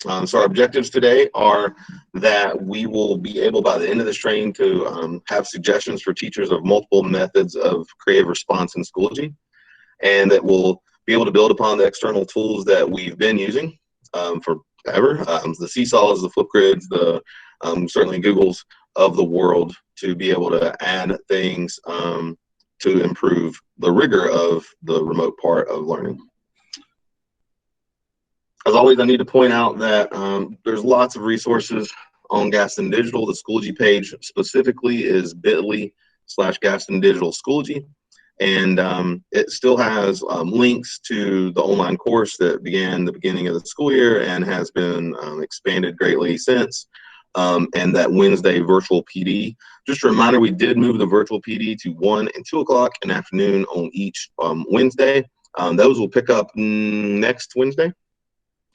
So our objectives today are that we will be able by the end of this training to have suggestions for teachers of multiple methods of creative response in Schoology, and that we'll be able to build upon the external tools that we've been using forever, the Seesaws, the Flipgrids, the certainly Googles of the world, to be able to add things to improve the rigor of the remote part of learning. As always, I need to point out that there's lots of resources on Gaston Digital. The Schoology page specifically is bit.ly/Gaston Digital Schoology. And it still has links to the online course that began the beginning of the school year and has been expanded greatly since. And that Wednesday virtual PD. Just a reminder, we did move the virtual PD to 1 and 2 o'clock in the afternoon on each Wednesday. Those will pick up next Wednesday.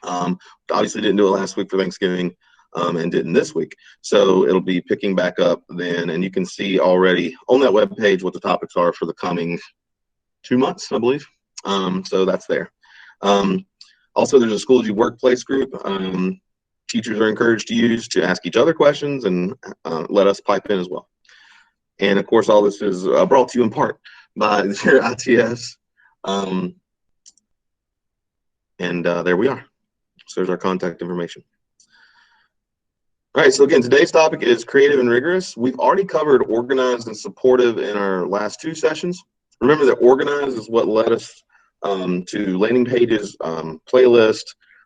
Obviously didn't do it last week for Thanksgiving and didn't this week. So it'll be picking back up then, and you can see already on that web page what the topics are for the coming 2 months, I believe. So that's there. Also, there's a Schoology workplace group teachers are encouraged to use to ask each other questions and let us pipe in as well. And of course, all this is brought to you in part by the ITS. There we are. So there's our contact information. All right, so again, today's topic is creative and rigorous. We've already covered organized and supportive in our last 2 sessions. Remember that organized is what led us to landing pages, playlist,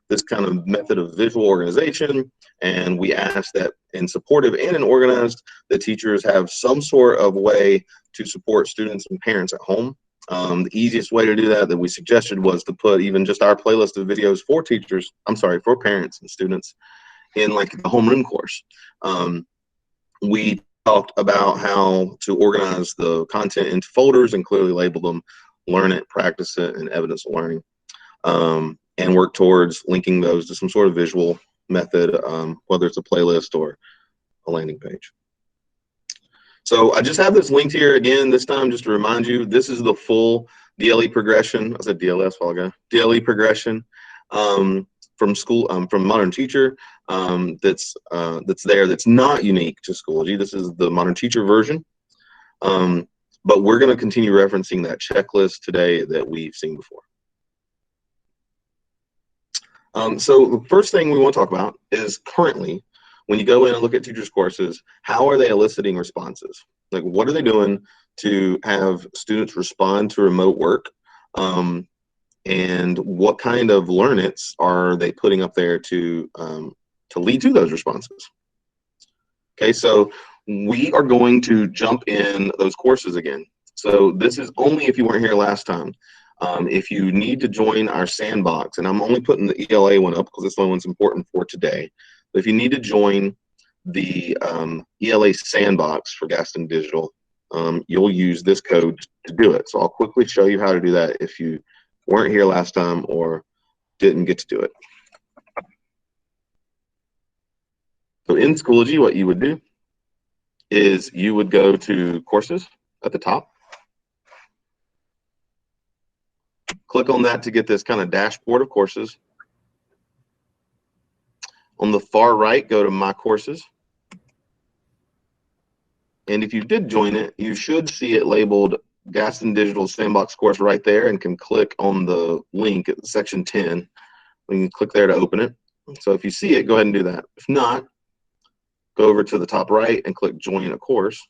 this kind of method of visual organization. And we asked that in supportive and in organized, the teachers have some sort of way to support students and parents at home. The easiest way to do that we suggested was to put even just our playlist of videos for teachers, for parents and students in like the homeroom course. We talked about how to organize the content into folders and clearly label them, learn it, practice it, and evidence of learning, and work towards linking those to some sort of visual method, whether it's a playlist or a landing page. So I just have this linked here again this time just to remind you, this is the full DLE progression. I said DLS a while ago. DLE progression from Modern Teacher that's there, that's not unique to Schoology. This is the Modern Teacher version. But we're going to continue referencing that checklist today that we've seen before. So the first thing we want to talk about is currently, when you go in and look at teachers' courses, how are they eliciting responses? Like, what are they doing to have students respond to remote work? And what kind of learnets are they putting up there to lead to those responses? Okay, so we are going to jump in those courses again. So this is only if you weren't here last time. If you need to join our Sandbox, and I'm only putting the ELA one up because this one one's important for today. But if you need to join the ELA Sandbox for Gaston Digital, you'll use this code to do it. So I'll quickly show you how to do that if you weren't here last time or didn't get to do it. So in Schoology, what you would do is you would go to Courses at the top. Click on that to get this kind of dashboard of courses. On the far right, go to My Courses. And if you did join it, you should see it labeled Gaston Digital Sandbox course right there, and can click on the link at section 10. We can click there to open it. So if you see it, go ahead and do that. If not, go over to the top right and click Join a Course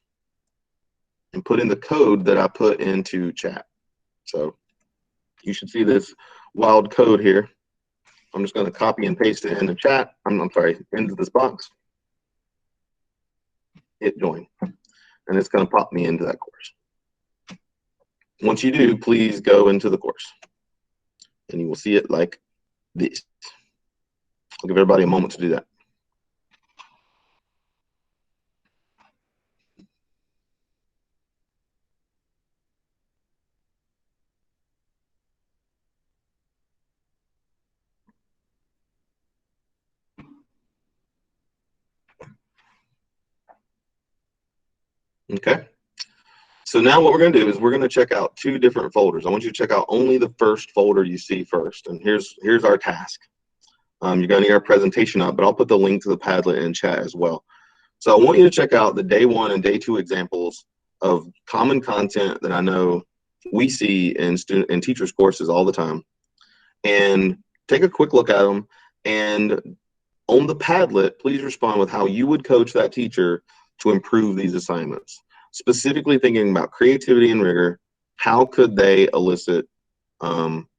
and put in the code that I put into chat. So you should see this wild code here. I'm just going to copy and paste it in the chat. I'm sorry, into this box. Hit join, and it's going to pop me into that course. Once you do, please go into the course, and you will see it like this. I'll give everybody a moment to do that. Okay, so now what we're going to do is we're going to check out 2 different folders. I want you to check out only the first folder you see first, and here's our task. You're going to need our presentation up, but I'll put the link to the Padlet in chat as well. So I want you to check out the day 1 and day 2 examples of common content that I know we see in student and teachers courses all the time, and take a quick look at them. And on the Padlet, please respond with how you would coach that teacher to improve these assignments. Specifically thinking about creativity and rigor, how could they elicit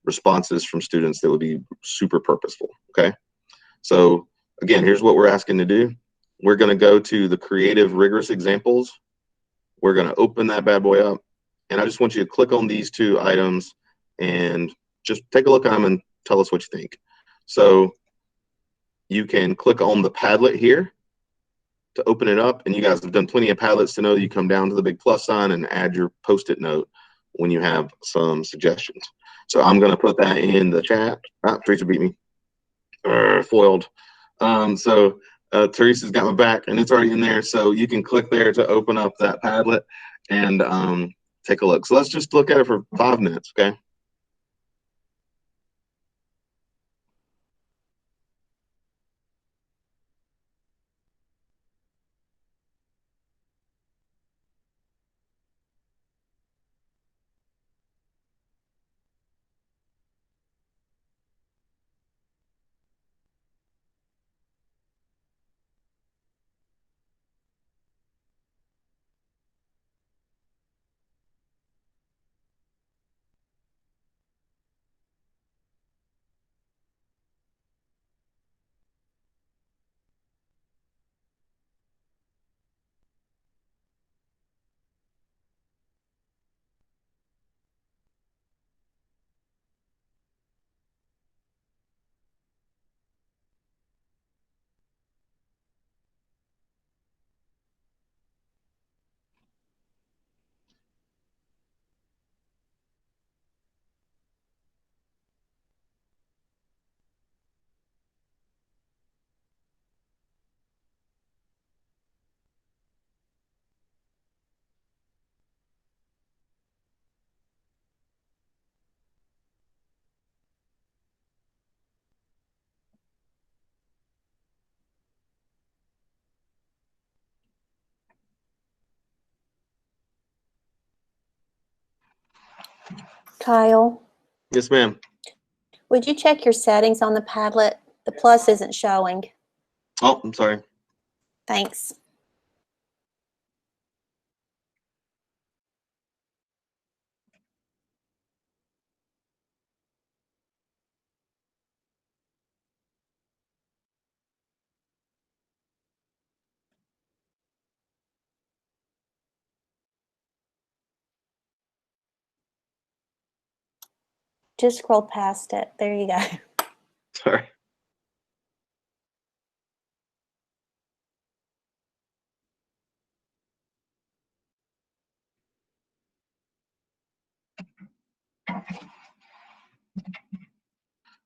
responses from students that would be super purposeful, okay? So again, here's what we're asking to do. We're gonna go to the creative rigorous examples. We're gonna open that bad boy up, and I just want you to click on these 2 items and just take a look at them and tell us what you think. So you can click on the Padlet here to open it up, and you guys have done plenty of Padlets to know that you come down to the big plus sign and add your post-it note when you have some suggestions. So I'm going to put that in the chat. Teresa beat me. Foiled. Teresa's got my back, and it's already in there. So you can click there to open up that Padlet and take a look. So let's just look at it for 5 minutes, okay? Kyle, Yes, ma'am. would you check your settings on the Padlet? The plus isn't showing. Oh, I'm sorry. Thanks. Just scroll past it. There you go. Sorry.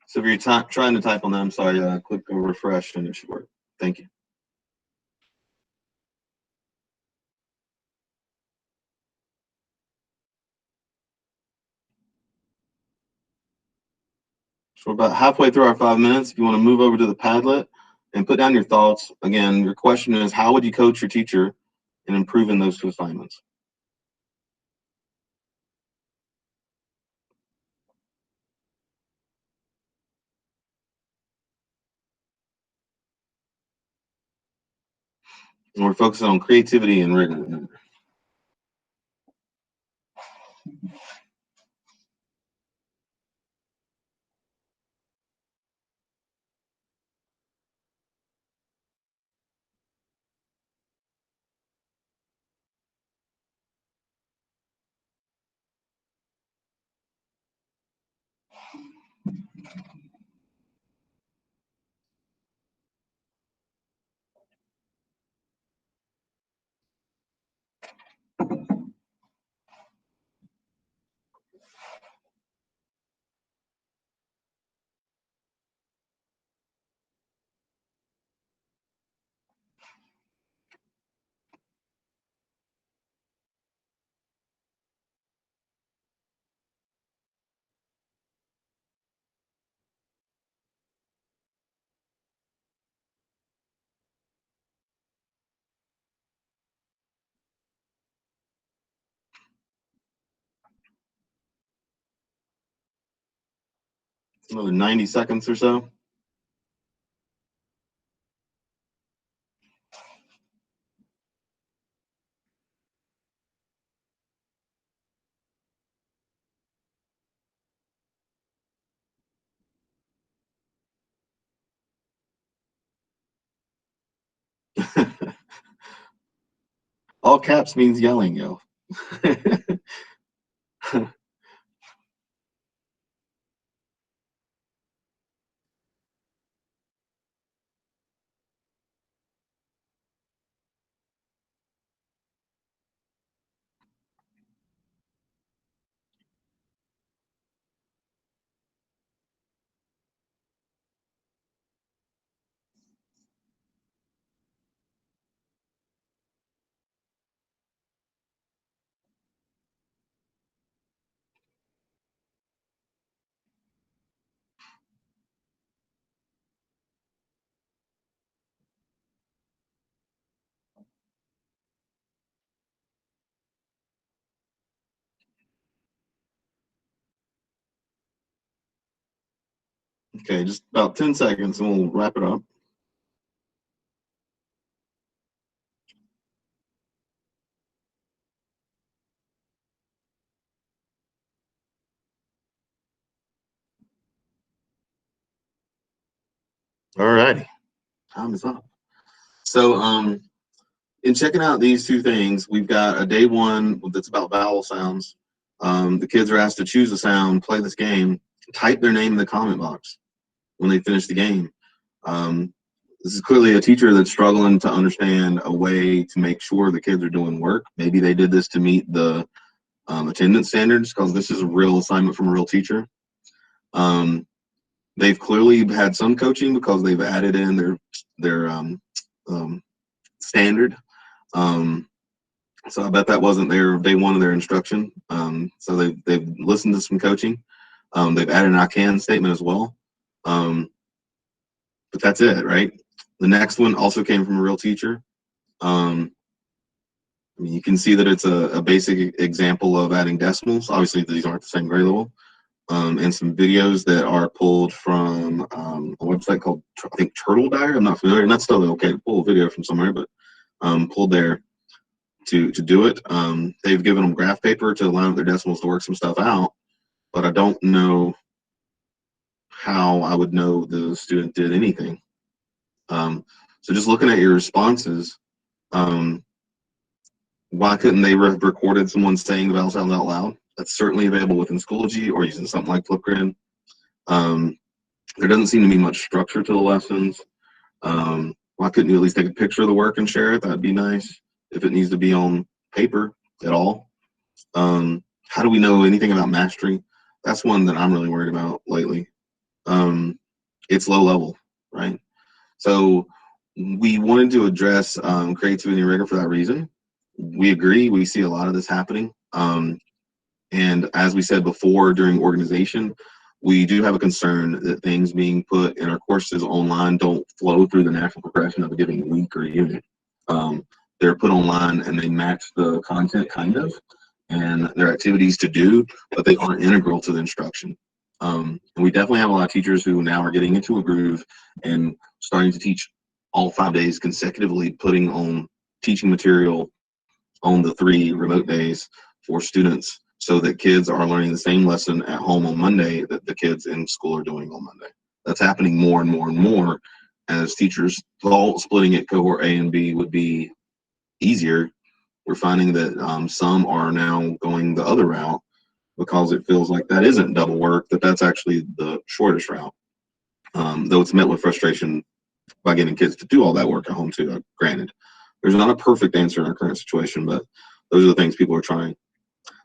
So if you're trying to type on that, I'm sorry, click on refresh and it should work. Thank you. So we're about halfway through our 5 minutes. If you want to move over to the Padlet and put down your thoughts, again, your question is, how would you coach your teacher in improving those 2 assignments? And we're focusing on creativity and rigor. Another 90 seconds or so. All caps means yelling, yo. Okay, just about 10 seconds and we'll wrap it up. All righty, time is up. So in checking out these two things, we've got a day one that's about vowel sounds. The kids are asked to choose a sound, play this game, type their name in the comment box when they finish the game. This is clearly a teacher that's struggling to understand a way to make sure the kids are doing work. Maybe they did this to meet the attendance standards, because this is a real assignment from a real teacher. They've clearly had some coaching because they've added in their standard. So I bet that wasn't their day one of their instruction. So they've listened to some coaching. They've added an I can statement as well. But that's it, right? The next one also came from a real teacher. I mean, you can see that it's a basic example of adding decimals. Obviously, these aren't the same grade level. And some videos that are pulled from a website called, I think, Turtle Diary. I'm not familiar, and that's totally okay to pull a video from somewhere, but pulled there to do it. They've given them graph paper to line up their decimals to work some stuff out, but I don't know how I would know the student did anything. So just looking at your responses, why couldn't they have recorded someone saying the vowel sounds out loud? That's certainly available within Schoology or using something like Flipgrid. There doesn't seem to be much structure to the lessons. Why couldn't you at least take a picture of the work and share it? That'd be nice if it needs to be on paper at all. How do we know anything about mastery? That's one that I'm really worried about lately. It's low level, right? So we wanted to address creativity and rigor for that reason. We agree, we see a lot of this happening. And as we said before, during organization, we do have a concern that things being put in our courses online don't flow through the natural progression of a given week or unit. They're put online and they match the content kind of, and their activities to do, but they aren't integral to the instruction. And we definitely have a lot of teachers who now are getting into a groove and starting to teach all 5 days consecutively, putting on teaching material on the 3 remote days for students, so that kids are learning the same lesson at home on Monday that the kids in school are doing on Monday. That's happening more and more and more as teachers thought splitting it cohort A and B would be easier. We're finding that some are now going the other route because it feels like that isn't double work, that's actually the shortest route. Though it's met with frustration by getting kids to do all that work at home too. Granted, there's not a perfect answer in our current situation, but those are the things people are trying.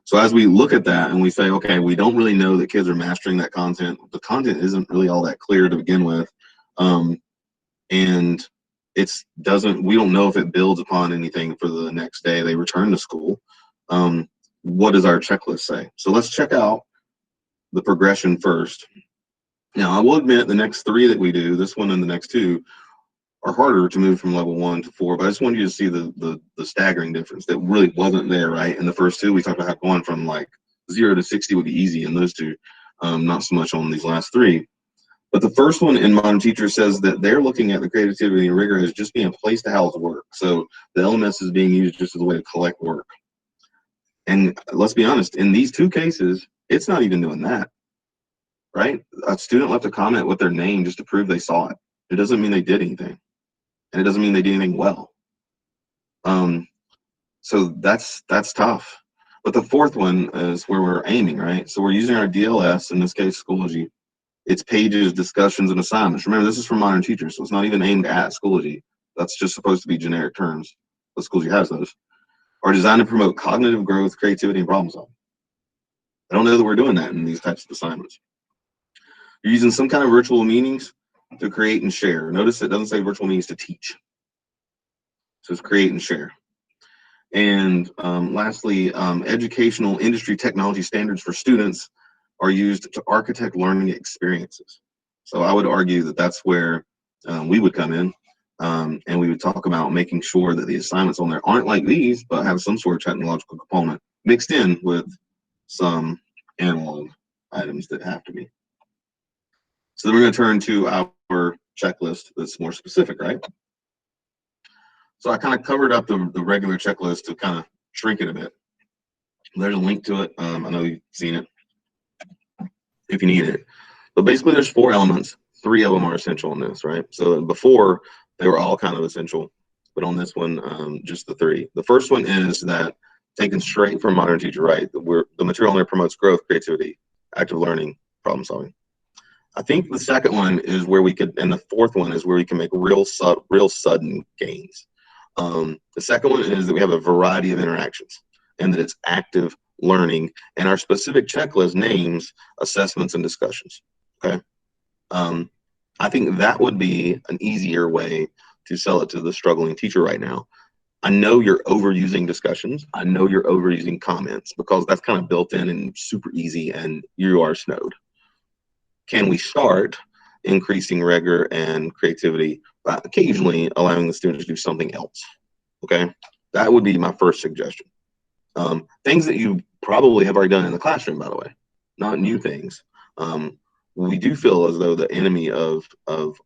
So as we look at that and we say, okay, we don't really know that kids are mastering that content. The content isn't really all that clear to begin with. And we don't know if it builds upon anything for the next day they return to school. What does our checklist say? So let's check out the progression first. Now, I will admit the next 3 that we do, this one and the next 2, are harder to move from level 1 to 4, but I just wanted you to see the staggering difference that really wasn't there, right? In the first 2, we talked about how going from like 0 to 60 would be easy in those 2, not so much on these last 3. But the first one in Modern Teacher says that they're looking at the creativity and rigor as just being a place to house work. So the LMS is being used just as a way to collect work. And let's be honest, in these two cases, it's not even doing that, right? A student left a comment with their name just to prove they saw it. It doesn't mean they did anything. And it doesn't mean they did anything well. So that's tough. But the fourth one is where we're aiming, right? So we're using our DLS, in this case, Schoology. It's pages, discussions, and assignments. Remember, this is for Modern Teachers, so it's not even aimed at Schoology. That's just supposed to be generic terms, but Schoology has those. Are designed to promote cognitive growth, creativity, and problem solving. I don't know that we're doing that in these types of assignments. You're using some kind of virtual meetings to create and share. Notice it doesn't say virtual meetings to teach. So it's create and share. And lastly, educational industry technology standards for students are used to architect learning experiences. So I would argue that that's where we would come in, and we would talk about making sure that the assignments on there aren't like these, but have some sort of technological component mixed in with some analog items that have to be. So then we're going to turn to our checklist that's more specific, right? So I kind of covered up the regular checklist to kind of shrink it a bit. There's a link to it. I know you've seen it if you need it. But basically there's 4 elements. 3 of them are essential in this, right? So before they were all kind of essential, but on this one, just the 3. The first one is that taken straight from Modern Teacher, right? The material in there promotes growth, creativity, active learning, problem solving. I think the second one is where we could, and the fourth one is where we can make real sudden gains. The second one is that we have a variety of interactions and that it's active learning, and our specific checklist names assessments and discussions. Okay. I think that would be an easier way to sell it to the struggling teacher right now. I know you're overusing discussions. I know you're overusing comments because that's kind of built in and super easy, and you are snowed. Can we start increasing rigor and creativity by occasionally allowing the students to do something else? Okay, that would be my first suggestion. Things that you probably have already done in the classroom, by the way, not new things. We do feel as though the enemy of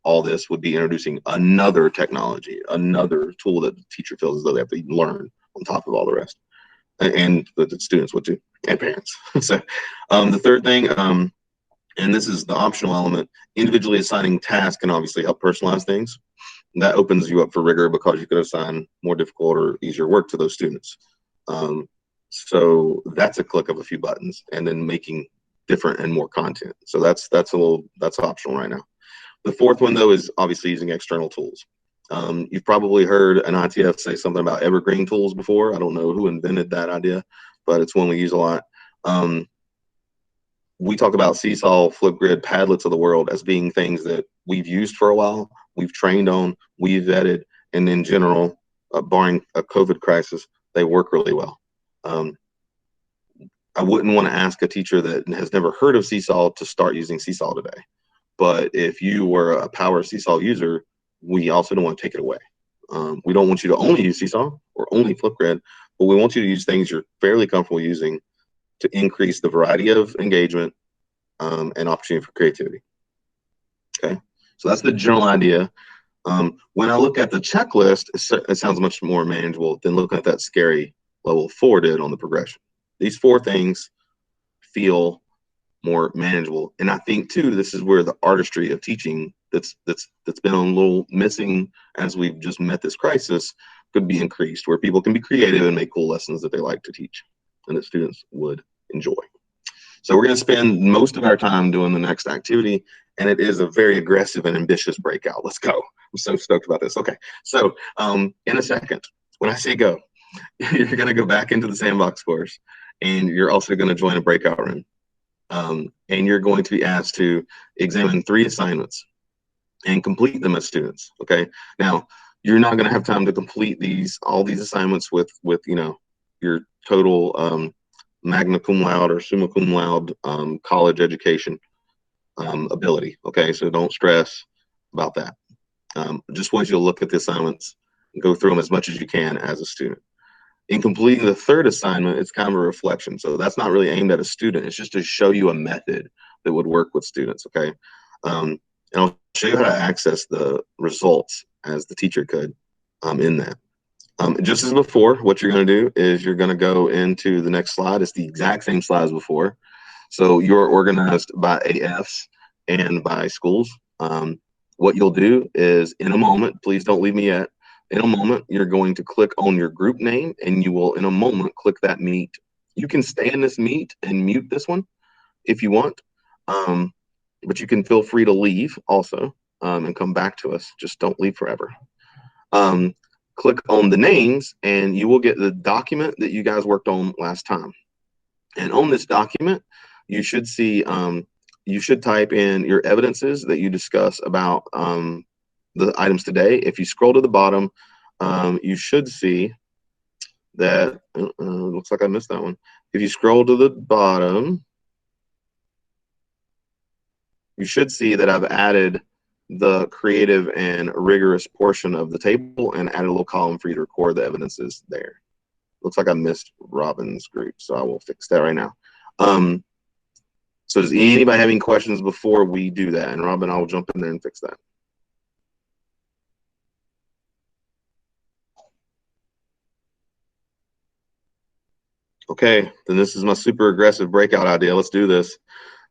all this would be introducing another technology, another tool that the teacher feels as though they have to learn on top of all the rest, and the students would too, and parents. So the third thing, and this is the optional element, individually assigning tasks can obviously help personalize things. That opens you up for rigor because you could assign more difficult or easier work to those students. So that's a click of a few buttons, and then making different and more content. So that's optional right now. The fourth one though is obviously using external tools. You've probably heard an ITF say something about evergreen tools before. I don't know who invented that idea, but it's one we use a lot. We talk about Seesaw, Flipgrid, Padlets of the world as being things that we've used for a while, we've trained on, we've vetted, and in general, barring a COVID crisis, they work really well. I wouldn't want to ask a teacher that has never heard of Seesaw to start using Seesaw today. But if you were a power Seesaw user, we also don't want to take it away. We don't want you to only use Seesaw or only Flipgrid, but we want you to use things you're fairly comfortable using to increase the variety of engagement and opportunity for creativity. Okay, so that's the general idea. When I look at the checklist, it sounds much more manageable than looking at that scary level 4 did on the progression. These 4 things feel more manageable, and I think too this is where the artistry of teaching that's been a little missing as we've just met this crisis could be increased, where people can be creative and make cool lessons that they like to teach and that students would enjoy. So we're going to spend most of our time doing the next activity, and it is a very aggressive and ambitious breakout. Let's go. I'm so stoked about this. Okay, so in a second, when I say go, you're going to go back into the Sandbox course, and you're also going to join a breakout room. And you're going to be asked to examine 3 assignments and complete them as students. Okay, now you're not going to have time to complete all these assignments with your total magna cum laude or summa cum laude college education ability. Okay, so don't stress about that. Just want you to look at the assignments and go through them as much as you can as a student. In completing the 3rd assignment, it's kind of a reflection. So that's not really aimed at a student. It's just to show you a method that would work with students, okay? And I'll show you how to access the results as the teacher could in that. Just as before, what you're going to do is you're going to go into the next slide. It's the exact same slide as before. So you're organized by AFs and by schools. What you'll do is in a moment, please don't leave me yet. In a moment, you're going to click on your group name and you will in a moment click that meet. You can stay in this meet and mute this one if you want, but you can feel free to leave also and come back to us. Just don't leave forever. Click on the names and you will get the document that you guys worked on last time. And on this document, you should see, you should type in your evidences that you discuss about the items today. If you scroll to the bottom, you should see that, looks like I missed that one. If you scroll to the bottom, you should see that I've added the creative and rigorous portion of the table and added a little column for you to record the evidences there. Looks like I missed Robin's group, so I will fix that right now. So does anybody have any questions before we do that? And Robin, I'll jump in there and fix that. Okay, then this is my super aggressive breakout idea. Let's do this.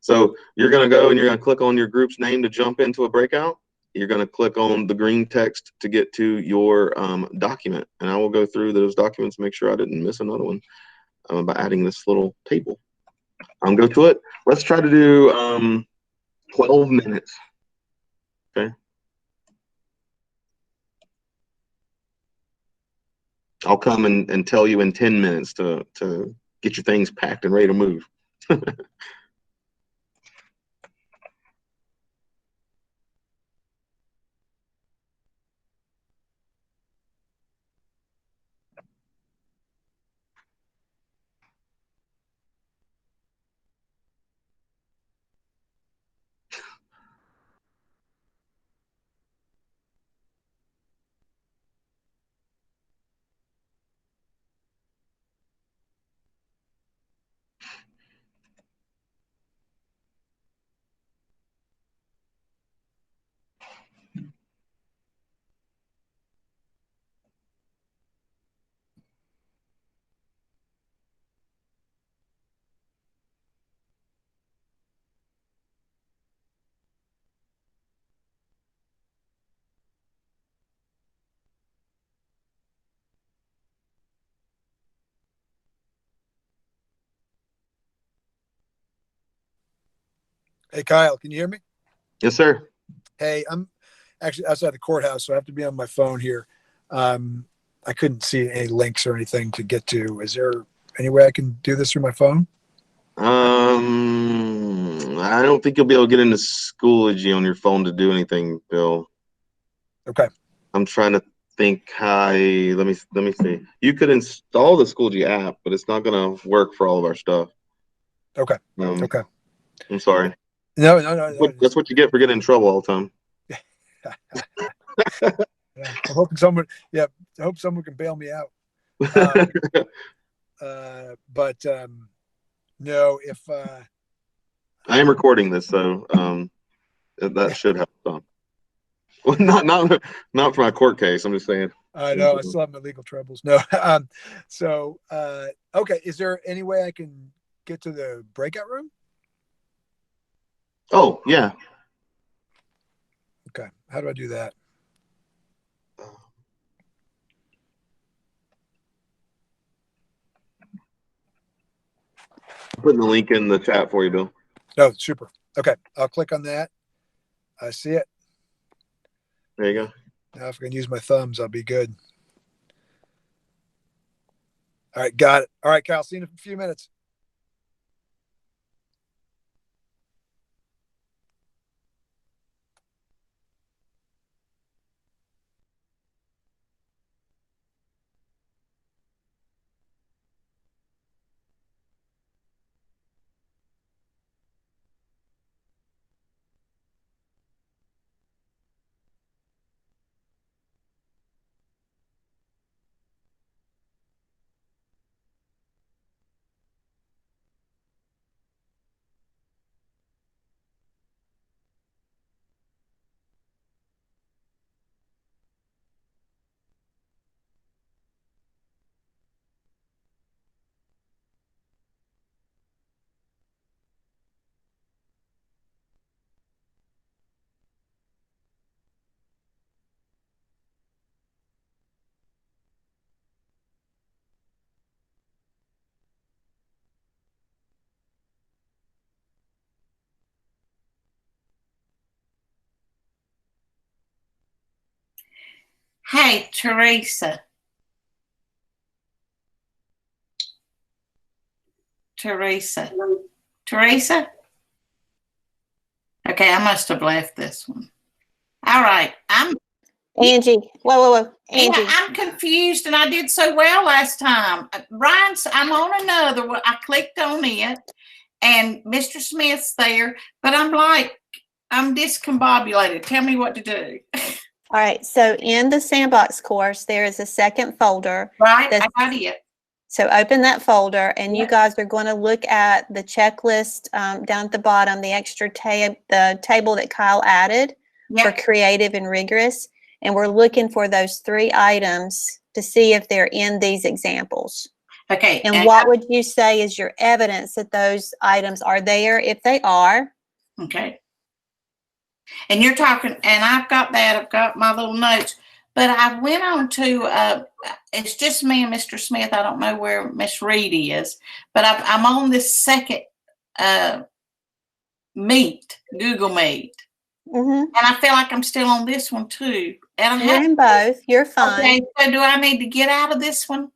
So you're going to go and you're going to click on your group's name to jump into a breakout. You're going to click on the green text to get to your document. And I will go through those documents, make sure I didn't miss another one by adding this little table. Go to it. Let's try to do 12 minutes. Okay. I'll come and tell you in 10 minutes to get your things packed and ready to move. Hey, Kyle, can you hear me? Yes, sir. Hey, I'm actually outside the courthouse, so I have to be on my phone here. I couldn't see any links or anything to get to. Is there any way I can do this through my phone? I don't think you'll be able to get into Schoology on your phone to do anything, Bill. Okay. I'm trying to think. Let me see. You could install the Schoology app, but it's not gonna work for all of our stuff. Okay. Okay. I'm sorry. No. That's what you get for getting in trouble all the time. Yeah, I'm hoping someone. Yeah, I hope someone can bail me out. But no, if I am recording this, so that should help some. Well, not for my court case. I'm just saying. I know I still have my legal troubles. No. So okay, is there any way I can get to the breakout room? Oh yeah. Okay. How do I do that? I'm putting the link in the chat for you, Bill. Oh, super. Okay, I'll click on that. I see it. There you go. Now, if I can use my thumbs, I'll be good. All right, got it. All right, Kyle, see you in a few minutes. Hey, Teresa. Teresa. Teresa? Okay, I must have left this one. All right. Angie, whoa. Angie. Yeah, I'm confused, and I did so well last time. Ryan's, I'm on another one. I clicked on it, and Mr. Smith's there, but I'm discombobulated. Tell me what to do. All right, so in the Sandbox course, there is a second folder. Right, I got it. So open that folder, and you Yep. guys are going to look at the checklist down at the bottom, the extra the table that Kyle added for Yep. creative and rigorous. And we're looking for those 3 items to see if they're in these examples. Okay. And what would you say is your evidence that those items are there if they are? Okay. And you're talking, and I've got that. I've got my little notes. But I went on to, it's just me and Mr. Smith. I don't know where Miss Reed is. But I'm on this second Meet, Google Meet. Mm-hmm. And I feel like I'm still on this one too. And You're in both. You're fine. Okay, so do I need to get out of this one?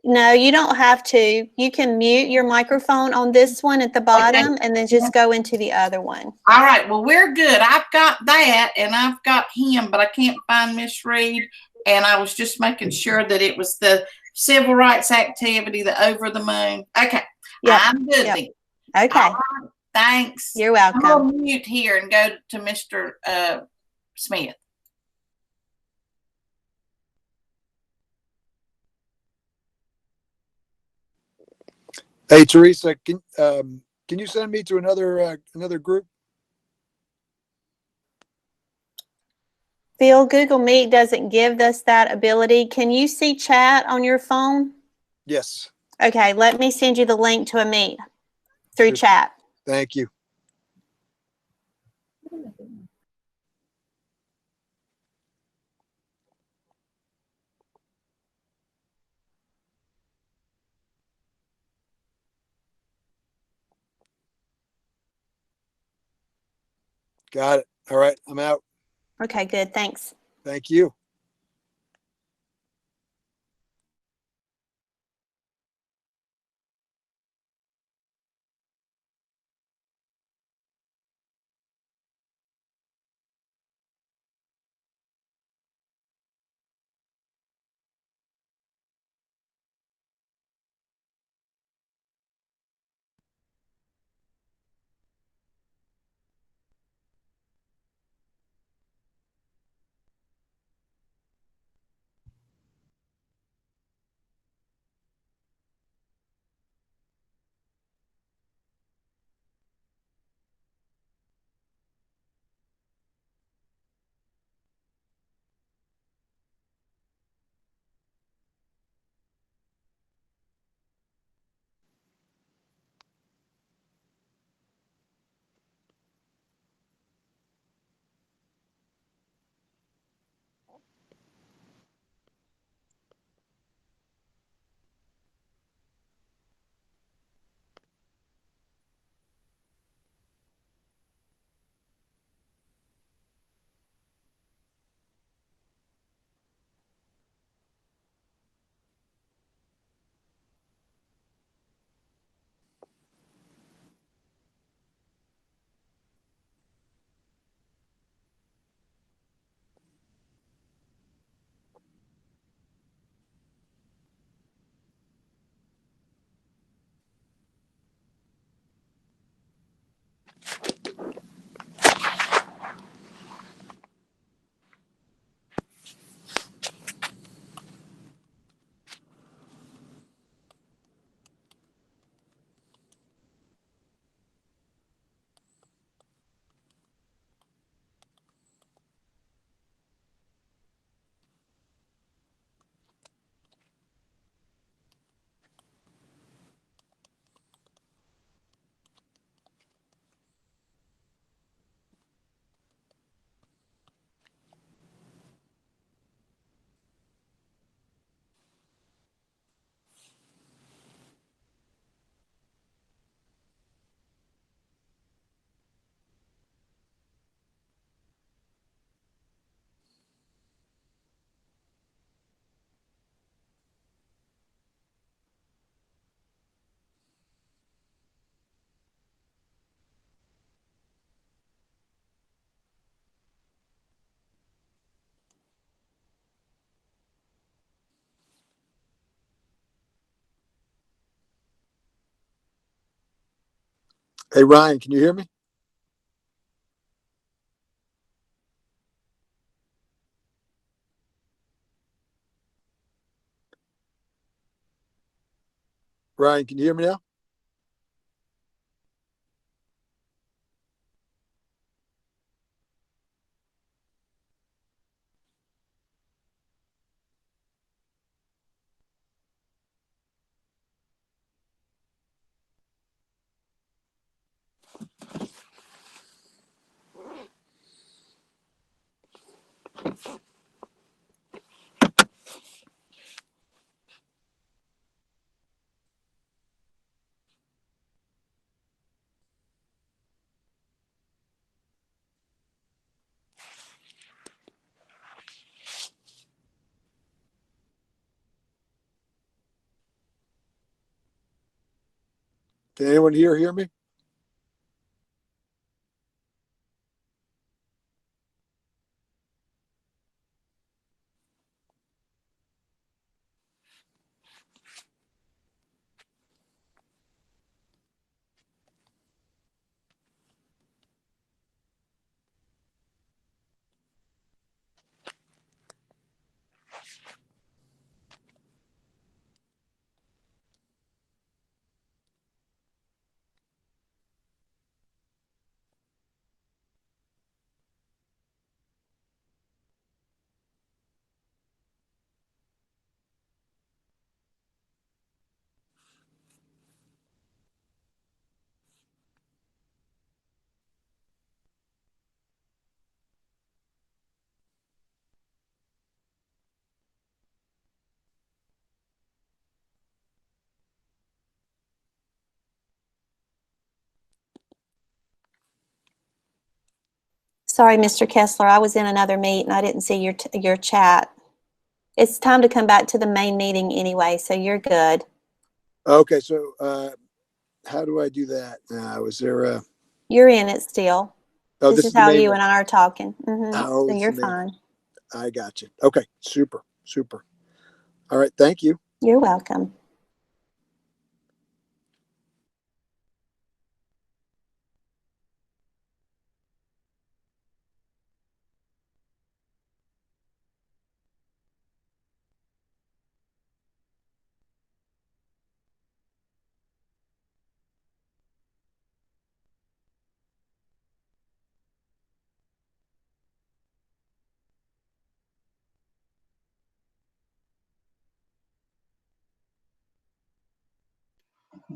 No, you don't have to. You can mute your microphone on this one at the bottom and then just go into the other one. All right, well, we're good. I've got that and I've got him, but I can't find Miss Reed. And I was just making sure that it was the civil rights activity, the over the moon. Okay, Yep. I'm good Yep. then. Okay. All right, thanks. You're I'm welcome. going to mute here and go to Mr. Smith. Hey, Teresa, can you send me to another group? Phil, Google Meet doesn't give us that ability. Can you see chat on your phone? Yes. Okay, let me send you the link to a Meet through chat. Thank you. Got it. All right, I'm out. Okay, good. Thanks. Thank you. Hey, Ryan, can you hear me? Ryan, can you hear me now? Can anyone here hear me? Sorry, Mr. Kessler, I was in another meet and I didn't see your chat. It's time to come back to the main meeting anyway, so you're good. Okay, so how do I do that now? Is there a... You're in it still. Oh, This is the how main you one. and I are talking. Oh, So it's you're the main one. fine. I got you. Okay, super, super. All right, thank you. You're welcome.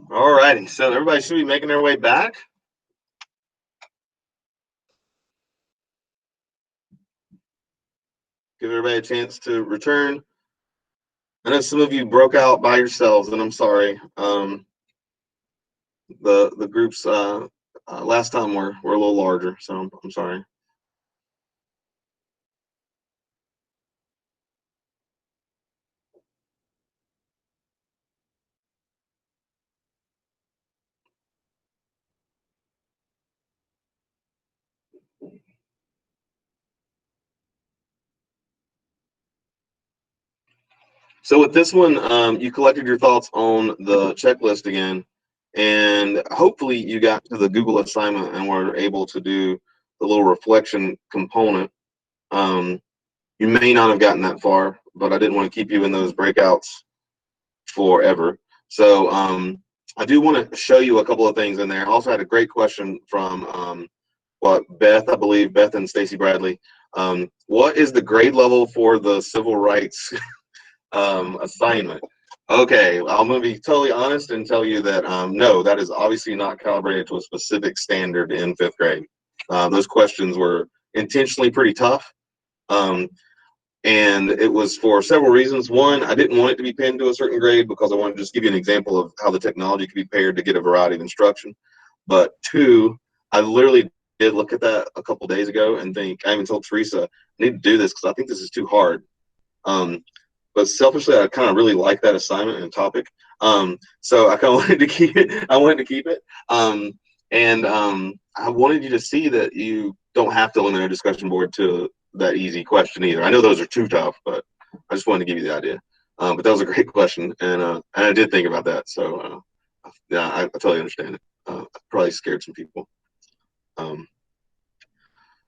All righty, so everybody should be making their way back. Give everybody a chance to return. I know some of you broke out by yourselves, and I'm sorry. The groups last time were a little larger, so I'm sorry. So with this one, you collected your thoughts on the checklist again, and hopefully you got to the Google assignment and were able to do the little reflection component. You may not have gotten that far, but I didn't want to keep you in those breakouts forever. So I do want to show you a couple of things in there. I also had a great question from Beth, I believe, Beth and Stacy Bradley. What is the grade level for the civil rights assignment? Okay, I'm going to be totally honest and tell you that no, that is obviously not calibrated to a specific standard in 5th grade. Those questions were intentionally pretty tough. And it was for several reasons. One, I didn't want it to be pinned to a certain grade because I wanted to just give you an example of how the technology could be paired to get a variety of instruction. But two, I literally did look at that a couple days ago and think, I even told Teresa, I need to do this because I think this is too hard. But selfishly, I kind of really like that assignment and topic. So I kind of wanted to keep it. I wanted to keep it. I wanted you to see that you don't have to limit a discussion board to that easy question either. I know those are too tough, but I just wanted to give you the idea. But that was a great question, and I did think about that. So yeah, I totally understand it. probably scared some people.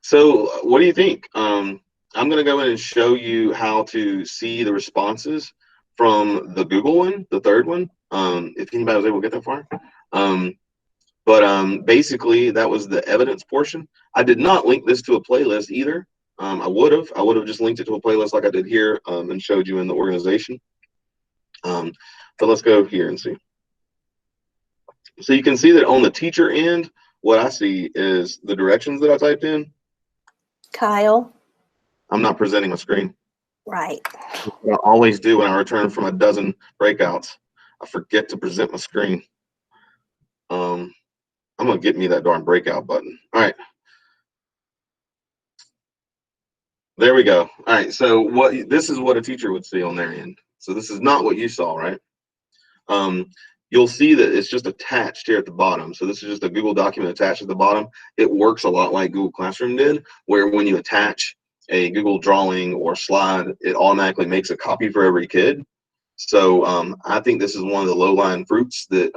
So what do you think? I'm going to go in and show you how to see the responses from the Google one, the third one, if anybody was able to get that far. But basically, that was the evidence portion. I did not link this to a playlist either. I would have just linked it to a playlist like I did here and showed you in the organization. But let's go here and see. So you can see that on the teacher end, what I see is the directions that I typed in. Kyle. I'm not presenting my screen. Right. What I always do when I return from a dozen breakouts, I forget to present my screen. I'm going to get me that darn breakout button. All right. There we go. All right. So this is what a teacher would see on their end. So this is not what you saw, right? You'll see that it's just attached here at the bottom. So this is just a Google document attached at the bottom. It works a lot like Google Classroom did, where when you attach a Google drawing or slide, it automatically makes a copy for every kid. So I think this is one of the low-lying fruits that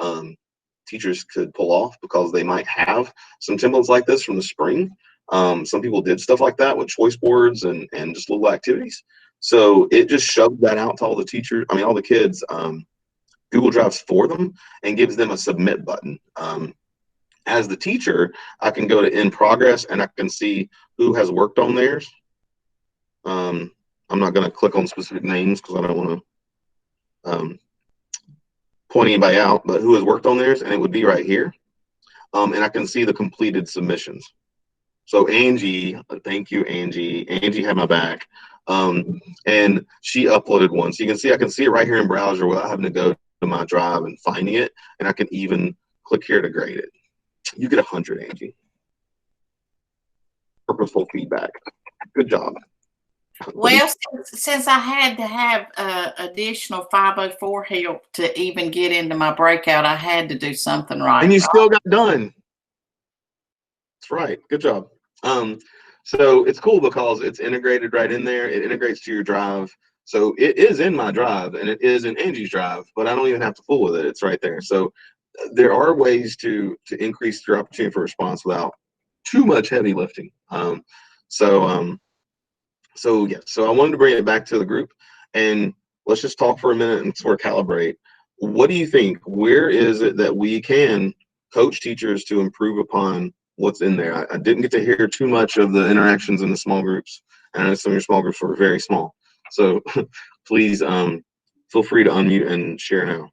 teachers could pull off, because they might have some templates like this from the spring. Some people did stuff like that with choice boards and just little activities. So it just shoved that out to all the teachers, all the kids. Google Drives for them and gives them a submit button. As the teacher, I can go to in progress and I can see who has worked on theirs. I'm not going to click on specific names because I don't want to point anybody out, but who has worked on theirs, and it would be right here. And I can see the completed submissions. So Angie, thank you, Angie. Angie had my back. And she uploaded one. So you can see, I can see it right here in browser without having to go to my drive and finding it. And I can even click here to grade it. You get 100, Angie. Purposeful feedback. Good job. Well, since I had to have additional 504 help to even get into my breakout, I had to do something right. And you still got done. That's right. Good job. So it's cool because it's integrated right in there. It integrates to your drive. So it is in my drive and it is in Angie's drive, but I don't even have to fool with it. It's right there. So there are ways to increase your opportunity for response without too much heavy lifting. So I wanted to bring it back to the group, and let's just talk for a minute and sort of calibrate. What do you think? Where is it that we can coach teachers to improve upon what's in there? I didn't get to hear too much of the interactions in the small groups, and I know some of your small groups were very small. So please feel free to unmute and share now.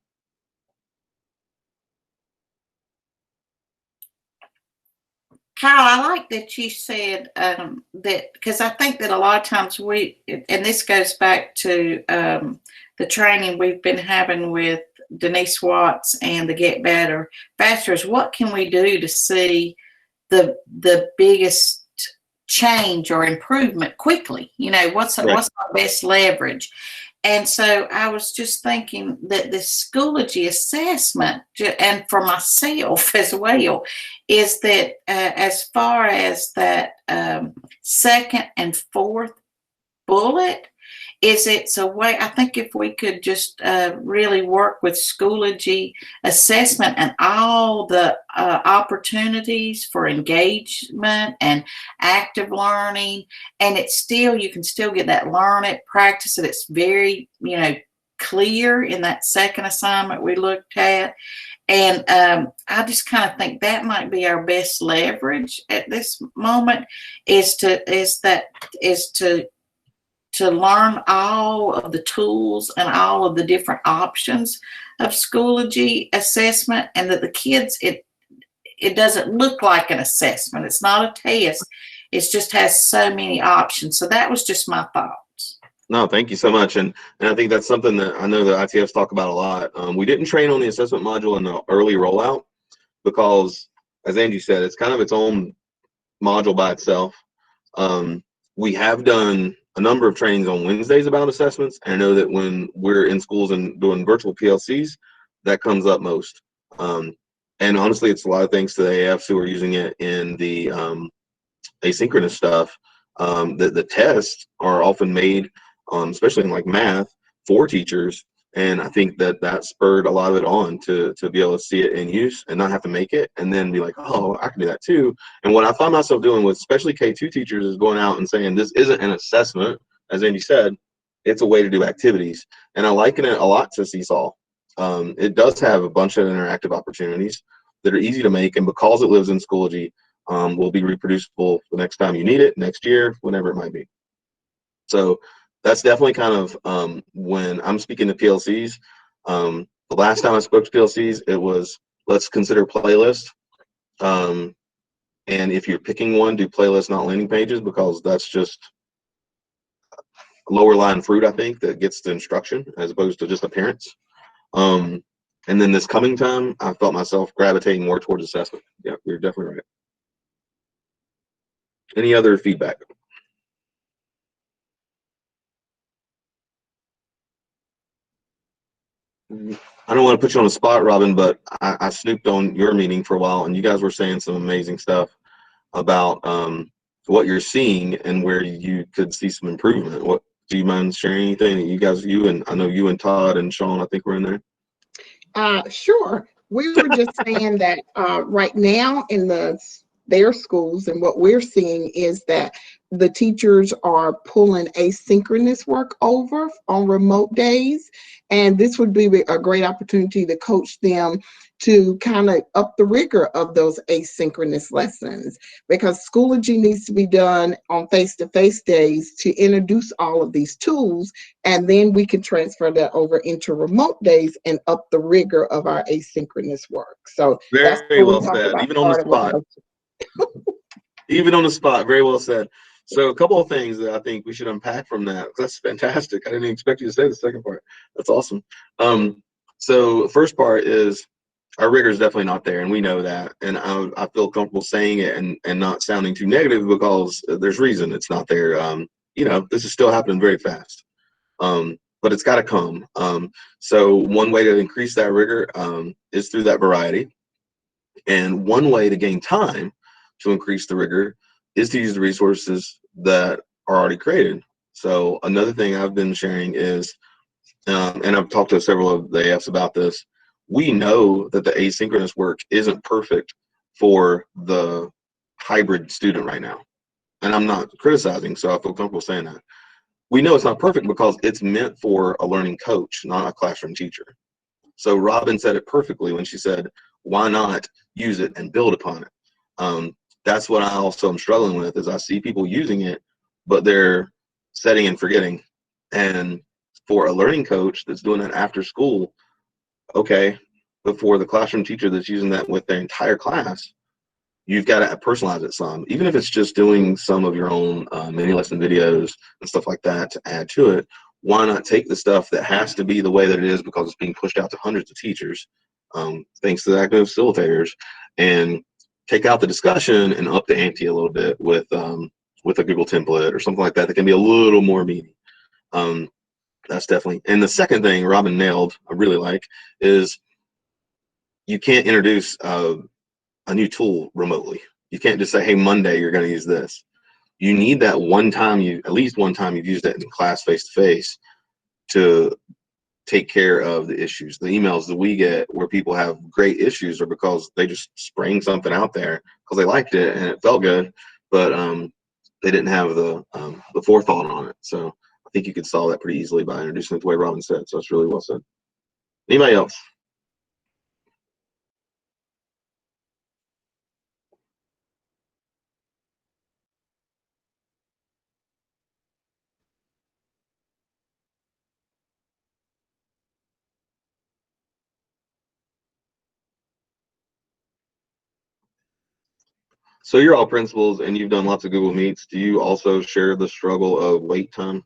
Kyle, I like that you said that, because I think that a lot of times and this goes back to the training we've been having with Denise Watts and the Get Better Faster, is what can we do to see the biggest change or improvement quickly? What's our best leverage? And so I was just thinking that the Schoology assessment, and for myself as well, is that as far as that second and fourth bullet, it's a way, I think if we could just really work with Schoology assessment and all the opportunities for engagement and active learning, and you can still get that learn it, practice it. It's very, clear in that second assignment we looked at. And I just kind of think that might be our best leverage at this moment, is to learn all of the tools and all of the different options of Schoology assessment, and that the kids, it doesn't look like an assessment. It's not a test. It just has so many options. So that was just my thoughts. No, thank you so much. And I think that's something that I know the ITFs talk about a lot. We didn't train on the assessment module in the early rollout because, as Angie said, it's kind of its own module by itself. We have done a number of trainings on Wednesdays about assessments, and I know that when we're in schools and doing virtual PLCs, that comes up most. And honestly, it's a lot of thanks to the AFs who are using it in the asynchronous stuff. The tests are often made, especially in like math, for teachers And I think that spurred a lot of it on to be able to see it in use and not have to make it, and then be like, oh, I can do that too. And what I find myself doing with especially K2 teachers is going out and saying, this isn't an assessment, as Andy said, it's a way to do activities. And I liken it a lot to Seesaw. It does have a bunch of interactive opportunities that are easy to make, and because it lives in Schoology, will be reproducible the next time you need it, next year, whenever it might be. So that's definitely kind of when I'm speaking to PLCs. The last time I spoke to PLCs, it was, let's consider playlist. And if you're picking one, do playlist, not landing pages, because that's just lower line fruit, I think, that gets the instruction as opposed to just appearance. And then this coming time, I felt myself gravitating more towards assessment. Yeah, you're definitely right. Any other feedback? I don't want to put you on the spot, Robin, but I snooped on your meeting for a while, and you guys were saying some amazing stuff about what you're seeing and where you could see some improvement. What, do you mind sharing anything that you guys, and I know you and Todd and Sean, I think, were in there? Sure. We were just saying that right now in their schools, and what we're seeing is that the teachers are pulling asynchronous work over on remote days. And this would be a great opportunity to coach them to kind of up the rigor of those asynchronous lessons, because Schoology needs to be done on face-to-face days to introduce all of these tools, and then we can transfer that over into remote days and up the rigor of our asynchronous work. So very well said. Even on the spot. Even on the spot, very well said. So a couple of things that I think we should unpack from that. That's fantastic. I didn't expect you to say the second part. That's awesome. So the first part is our rigor is definitely not there, and we know that. And I feel comfortable saying it and not sounding too negative, because there's reason it's not there. You know, this is still happening very fast, but it's got to come. So one way to increase that rigor is through that variety. And one way to gain time to increase the rigor is to use the resources that are already created. So another thing I've been sharing is, and I've talked to several of the AFs about this, we know that the asynchronous work isn't perfect for the hybrid student right now. And I'm not criticizing, so I feel comfortable saying that. We know it's not perfect because it's meant for a learning coach, not a classroom teacher. So Robin said it perfectly when she said, why not use it and build upon it? That's what I also am struggling with, is I see people using it, but they're setting and forgetting. And for a learning coach that's doing that after school, okay, but for the classroom teacher that's using that with their entire class, you've got to personalize it some. Even if it's just doing some of your own mini lesson videos and stuff like that to add to it, why not take the stuff that has to be the way that it is because it's being pushed out to hundreds of teachers, thanks to the active facilitators, and take out the discussion and up the ante a little bit with a Google template or something like that can be a little more meaty. That's definitely. And the second thing Robin nailed, I really like, is you can't introduce a new tool remotely. You can't just say, hey, Monday you're going to use this. You need that one time, at least one time you've used it in class face-to-face to take care of the issues. The emails that we get where people have great issues are because they just sprang something out there because they liked it and it felt good, but they didn't have the forethought on it. So I think you could solve that pretty easily by introducing it the way Robin said. So that's really well said. Anybody else? So you're all principals and you've done lots of Google Meets. Do you also share the struggle of wait time?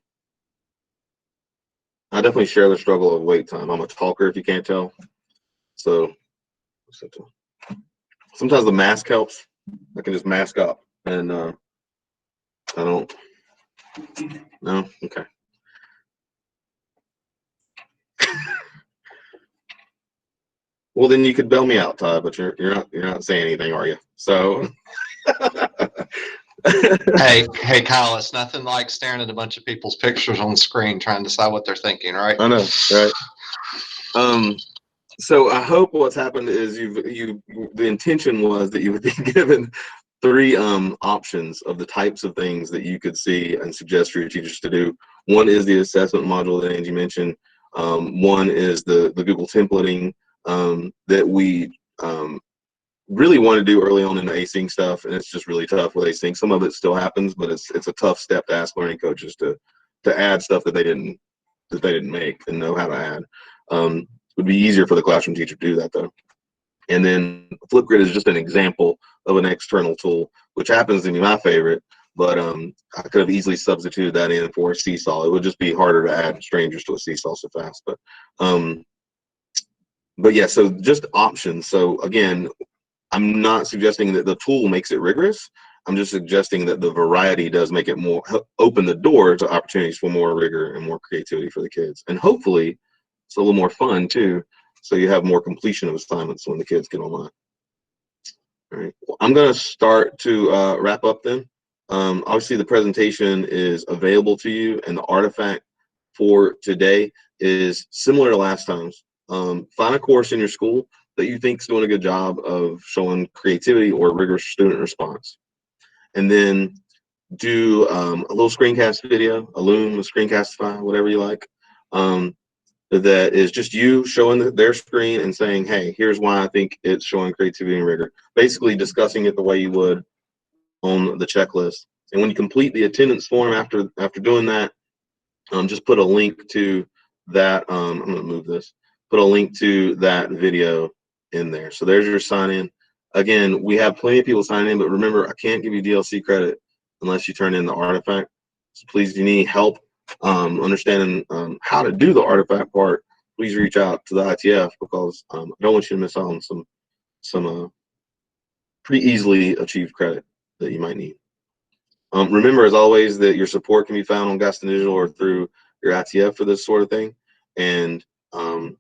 I definitely share the struggle of wait time. I'm a talker, if you can't tell. So sometimes the mask helps. I can just mask up and I don't. No? Okay. Well, then you could bail me out, Todd, but you're not saying anything, are you? So Hey, Kyle, it's nothing like staring at a bunch of people's pictures on the screen trying to decide what they're thinking, right? I know, right? So I hope what's happened is the intention was that you would be given 3 options of the types of things that you could see and suggest for your teachers to do. One is the assessment module that Angie mentioned. One is the Google templating that we really want to do early on in the async stuff, and it's just really tough with async. Some of it still happens, but it's a tough step to ask learning coaches to add stuff that they didn't make and know how to add. It would be easier for the classroom teacher to do that though. And then Flipgrid is just an example of an external tool, which happens to be my favorite, but I could have easily substituted that in for a Seesaw. It would just be harder to add strangers to a Seesaw so fast. But yeah, so just options. So again, I'm not suggesting that the tool makes it rigorous. I'm just suggesting that the variety does make it more, open the door to opportunities for more rigor and more creativity for the kids. And hopefully it's a little more fun too, so you have more completion of assignments when the kids get online. All right, well, I'm going to start to wrap up then. Obviously the presentation is available to you, and the artifact for today is similar to last time's. Find a course in your school that you think is doing a good job of showing creativity or rigorous student response. And then do a little screencast video, a Loom, a Screencastify, whatever you like, that is just you showing their screen and saying, hey, here's why I think it's showing creativity and rigor. Basically discussing it the way you would on the checklist. And when you complete the attendance form after doing that, just put a link to that. I'm going to move this. Put a link to that video in there. So there's your sign in. Again, we have plenty of people signing in, but remember, I can't give you DLC credit unless you turn in the artifact. So please, if you need help understanding how to do the artifact part, please reach out to the ITF, because I don't want you to miss out on some pretty easily achieved credit that you might need. Remember, as always, that your support can be found on Gaston Digital or through your ITF for this sort of thing. And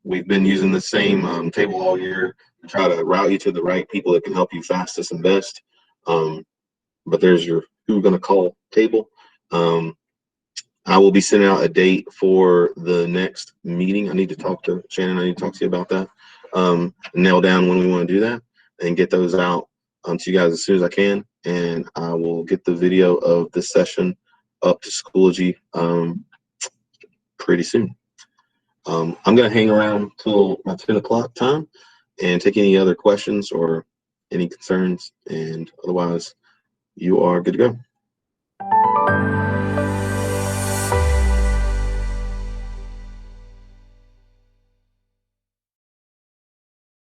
we've been using the same table all year to try to route you to the right people that can help you fastest and best. But there's your who we're going to call table. I will be sending out a date for the next meeting. I need to talk to Shannon. I need to talk to you about that. Nail down when we want to do that and get those out to you guys as soon as I can. And I will get the video of this session up to Schoology pretty soon. I'm going to hang around till my 10 o'clock time and take any other questions or any concerns. And otherwise, you are good to go.